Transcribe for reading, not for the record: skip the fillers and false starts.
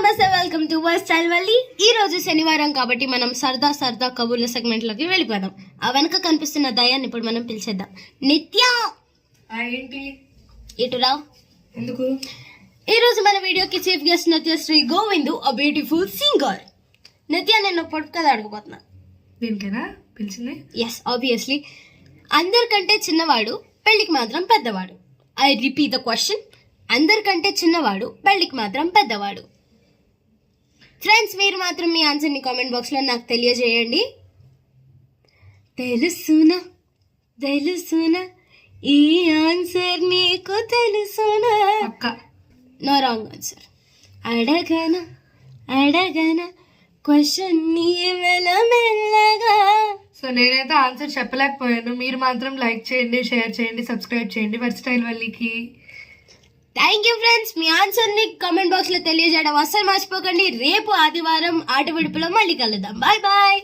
నమస్తే, welcome to were style Valli. ఈ రోజు శనివారం కాబట్టి మనం సరదా సరదా కబుర్ల సెగ్మెంట్ లోకి వెళ్ళిపోదాం. ఆ వెనక కనిపిస్తున్న దయాన్ని ఇప్పుడు మనం పిలిచేద్దాం. నిత్య ఏంటి ఇటురా. ఎందుకు ఈ రోజు మన వీడియోకి chief guest Nruthyasri Govindu, a beautiful singer. Nithya నేను పొడుపు కథ అడుగుపోతున్నా. దీనికేనా పిలిచింది? Yes, obviously. అందరికంటే చిన్నవాడు, పెళ్లికి మాత్రం పెద్దవాడు. I repeat the question. అందరికంటే చిన్నవాడు, పెళ్లికి మాత్రం పెద్దవాడు. ఫ్రెండ్స్, మీరు మాత్రం మీ ఆన్సర్ని కామెంట్ బాక్స్లో నాకు తెలియజేయండి. తెలుసునా తెలుసునా ఈ ఆన్సర్ నీకు తెలుసునా? No wrong answer. అడగనా అడగనా క్వశ్చన్ నీ మెల్లగా. సో నేనైతే ఆన్సర్ చెప్పలేకపోయాను. మీరు మాత్రం లైక్ చేయండి, షేర్ చేయండి, సబ్స్క్రైబ్ చేయండి వర్ స్టైల్ వల్లికి. Thank you friends. మీ ఆన్సర్ని కామెంట్ బాక్స్లో తెలియజేయడం అస్సలు మర్చిపోకండి. రేపు ఆదివారం ఆట విడుపులో మళ్ళీ కలుద్దాం. Bye bye.